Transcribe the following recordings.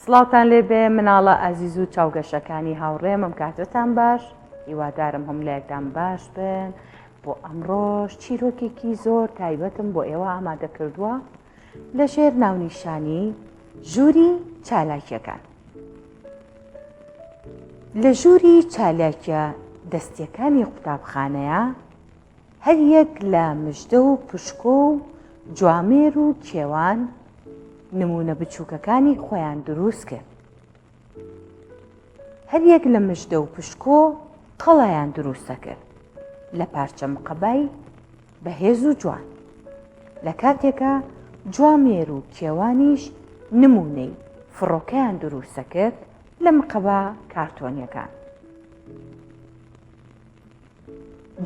سڵاوتان لێبێ مناڵە ئازیز و چاوگەشەکانی هاوڕێمم کاتتان باش، هیوادارم هەم لایەکتان باش بن. بۆ ئەمڕۆژ چیرۆکێکی زۆر تایبەتم بۆ ئێوە ئامادە کردووە لە ژێر ناونیشانی ژووری چالاکیەکان. لە ژووری چالاکیە دەستیەکانی قوتابخانەیە هەر یەک لە مژدە و پشکۆ و جوامێر و کێوان نمونە بچووکەکانی خۆیان دروست کرد. هەر یەک لە مژدە و پشکۆ قەڵایان دروستە کرد لە پارچە مقەبای بەهێز و جوان. لە کاتێکە جوامێر و کێوانیش نمونەی فڕۆکەیان دروستە کرد لە مقەبا کارتۆنیەکان.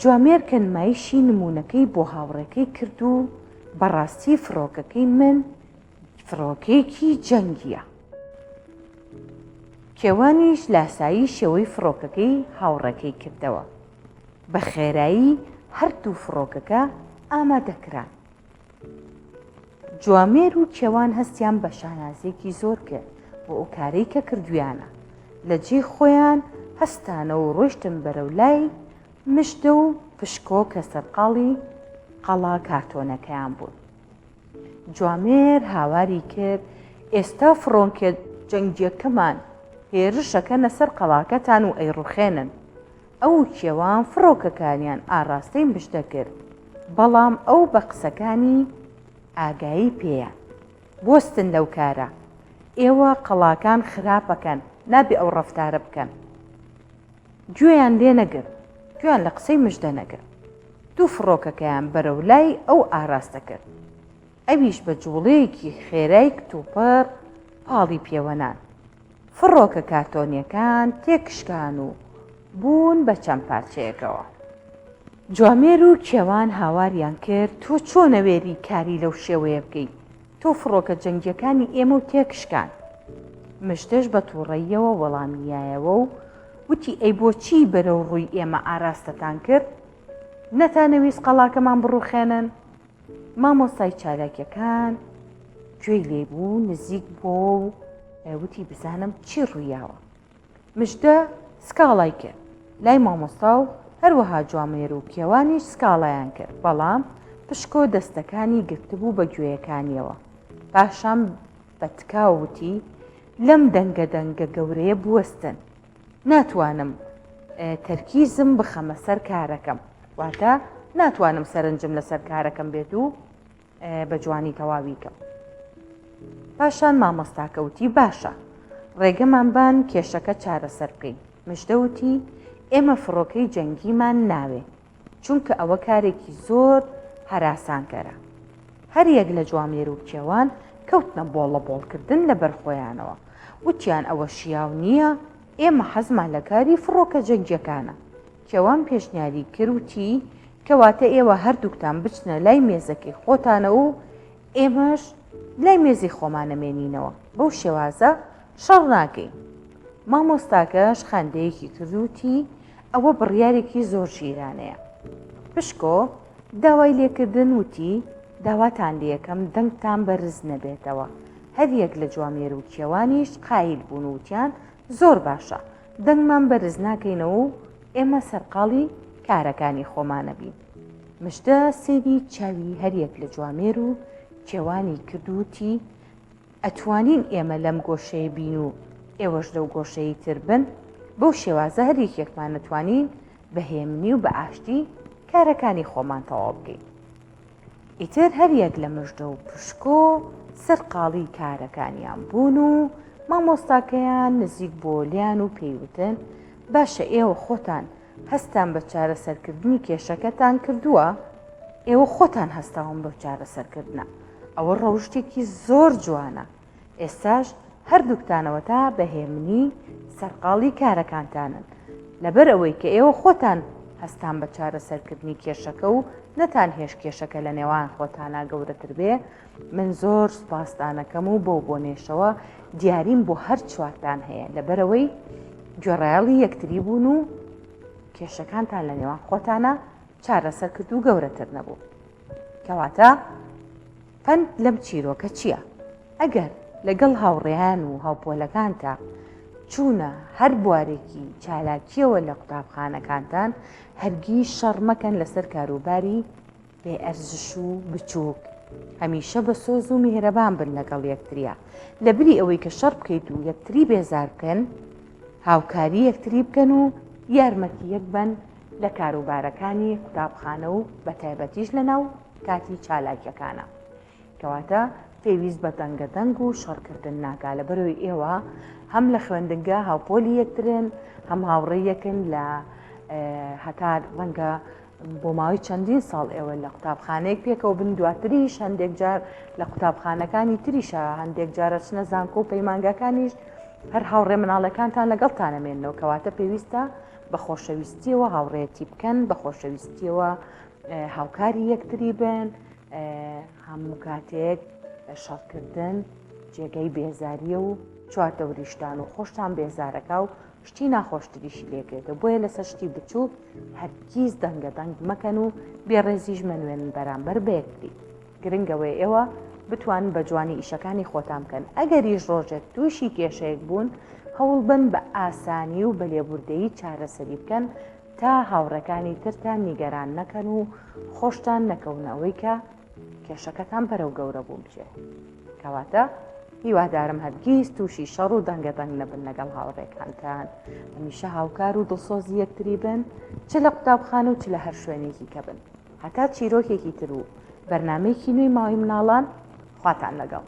جوامێر کە نمایشی نمونەکەی بۆ هاوڕێکەی کرد و بەڕاستی فڕۆکەکەی من فڕۆکەیەکی جەنگیە. کێوانیش لاسایی شێوەی فڕۆکەکەی هاوڕێکەی کردەوە. بە خێرایی هەردوو فڕۆکەکە ئامادەکران. جوامێر و کێوان هەستیان بە شانازێکی زۆر کرد بۆ ئەو کارەی کە کردویانە. لە جێ خۆیان هەستانەوە و ڕۆیشتن بەرەو لای مژدە و پشکۆ کە سەرقاڵی قەڵا کارتۆنەکەیان بوون. جوامێر هاواری کرد ئێستا فڕۆکە جەنگیەکەمان هێرشەکەنە سەر قەڵاکەتان و ئەیڕوخێنن. ئەو کێوان فڕۆکەکانیان ئاراستەی مژدە کرد، بەڵام ئەو بە قسەکانی ئاگایی پێیە. بۆستن لەو کارە، ئێوە قەڵاکان خراپەکەن، نابێ ئەو ڕەفتارە بکەن. گوێیان لێ نەگرت، گوێیان لە قسەی مژدە نەگرت. دوو فڕۆکەکەیان بەرەو لای ئەو ئاراستە کرد. ئەویش بە جوڵەیەکی خێرای کتوپەر پاڵی پێوەنان. فڕۆکە کارتۆنیەکان تێکشکان و بوون بە چەند پارچەیەکەوە. جوامێر و کێوان هاواریان کرد تۆ چۆنەوێری کاری لەو شێوەیە بکەیت؟ تۆ فڕۆکە جەنگیەکانی ئێمە و تێکشکان. مژدەش بە تووڕەییەوە وەڵامیایەوە و وتی ئەی بۆچی بەرەو ڕووی ئێمە ئاراستەتان کرد؟ نەتانەویست قەڵاکەمان بڕوخێنن؟ مامۆستای چالاکیەکان گوێی لێبوو نزیک بۆ و وتی بزانم چی ڕوویاوە. مژدە سکاڵای کرد لای مامۆستا و هەروەها جوامێر و کێوانیش سکاڵایان کرد، بەڵام پشکۆ دەستەکانی گرتبوو بە گوێیەکانیەوە. پاشان بە تکاوتی لەم دەنگە گەورەیە بوەستن. ناتوانم تەرکیزم بخەمە سەر کارەکەم، واتە ناتوانم سەرنجم لەسەر کارەکەم بێت و بە جوانی تەواویکەم. پاشان مامۆستاکەوتی باشە، ڕێگەمان بان کێشەکە چارەسەر بکەین. مژدەوتی ئێمە فڕۆکەی جەنگیمان ناوێ، چونکە ئەوە کارێکی زۆر هەراسانکەرە. هەر یەک لە جوامێر و کێوان کەوتنە بۆڵە بۆڵکردن لە بەرخۆیانەوە. وتیان ئەوە شیاو نییە، ئێمە حەزمان لە کاری فڕۆکە جەنگیەکانە. کێوان پێشنیاری کردوتی کەواتە ئێوە هەردووکتان بچنە لای مێزەکەی خۆتانە و ئێمەش لای مێزی خۆمانەمێنینەوە، بەو شێوازە شەڕ ناکەین. مامۆستاکەش خەندەیەکی کردوتی ئەوە بڕیارێکی زۆر شیرانەیە. پشکۆ داوای لێکردن وتی داواتان لێکەم دەنگتان بەرز نەبێتەوە. هەر یەک لە جوامێر و کێوانیش قایل بوون و وتیان زۆر باشە، دەنگمان بەرز ناکەینەوە و ئێمە سەرقاڵی کارەکانی خۆمانە بین. مژدە سێری چاوی هەر یەک لە جوامێر و کێوانی کردوتی ئەتوانین ئێمە لەم گۆشەیە بین و ئێوەش لەو گۆشەی تر بن، بەو شێوازە هەر یەکێکمان نتوانین بەهێمنی و بە ئاشتی کارەکانی خۆمان تەواو بکەین. ئیتر هەر یەک لە مژدە و پشکۆ سەرقاڵی کارەکانیان بوون و مامۆستاکەیان نزیک بۆ لیان و پێیوتن باشە ئێوە خۆتان هەستان بە چارەسەرکردنی کێشەکەتان کردووە، ئێوە خۆتان هەستاون بە چارەسەرکردنە. ئەوە ڕەوشتێکی زۆر جوانە. ئێستاش هەردووکتانەوە تا بەهێمنی سەرقاڵی کارەکانتانن. لەبەر ئەوەی کە ئێوە خۆتان هەستان بە چارەسەرکردنی کێشەکە و نەتان هێش کێشەکە لە نێوان خۆتانە گەورەتر بێ، من زۆر سوپاسدانەکەم و بۆ بۆنێشەوە دیاریم بۆ هەر چوارتان هەیە، لەبەرەوەی گوێڕایەڵی یەکتری بوون و کێشەکانتان لە نێوان خۆتانە چارەسەر کرد و گەورەتر نەبوو. کەواتە پەند لەم چیرۆکە چییە؟ ئەگەر لەگەڵ هاوڕێیان و هاوپۆلەکانتە چوونە هەر بوارێکی چالاکیەوە لە قوتابخانەکانتان هەرگیز شەڕ مەکەن لەسەر کاروباری بێ ئەرزش و بچووک. هەمیشە بە سۆز و میهرەبان بن لەگەڵ یەکتریە لە بری ئەوەی کە شەڕ بکەیت و یەکتری بێزار بکەن، هاوکاری یەکتری بکەن و یارمەتی یەک بن لە کاروبارەکانی قوتابخانە و بە تایبەتیش لەناو کاتی چالاکیەکانە. کەواتە پێویست بە دەنگەدەنگ و شەڕکردن ناکا لە بەرەوەی ئێوە هەم لە خوێندنگە هاوپۆلی یەکترن، هەم هاوڕێیەکن لە هەتا ڕەنگە بۆ ماوەی چەندین ساڵ ئێوە لە قوتابخانەیەک پێکەوە بن، دواتریش هەندێک جار لە قوتابخانەکانی تریشە، هەندێک جارە چنە زانکۆ و پەیمانگاکانیش هەر هاوڕێ مناڵەکانتان لەگەڵتانەمێنەوە. کەواتە پێویستە بە خۆشەویستیەوە هاوڕێتی بکەن، بە خۆشەویستیەوە هاوکاری یەکتری بن، هەموو کاتێک شەڕکردن جێگەی بێزاریە و چواردەوریشتان و خۆشتان بێزارەکە و شتی ناخۆشتریشی لێکێتە. بۆیە لەسەر شتی بچوو هەرگیز دەنگەدەنگ مەکەن و بێڕێزیش منوێن بەرامبەر بەیەکتری. گرنگەوەی ئێوە بتوانن بە جوانی ئیشەکانی خۆتان بکەن. ئەگەریش ڕۆژێک تووشی کێشەیەک بوون، هەوڵ بن بە ئاسانی و بە لێبوردەیی چارەسەری بکەن تا هاوڕەکانی ترتان نیگەران نەکەن و خۆشتان نەکەونەوەی کە کێشەکەتان بەرەو گەورە بوو بچێ. کەواتە هیوادارم هەرگیز تووشی شەڕ و دەنگەدەنگ نەبن لەگەڵ هاوڕێکانتان. هەمیشە هاوکار و دڵسۆزی یەکتری بن، چ لە قوتابخانە و چ لە هەر شوێنێکی کە بن. هەتا چیرۆکێکی تر و بەرنامەیەکی نوێی ماوەی مناڵان خواتان لەگەڵ.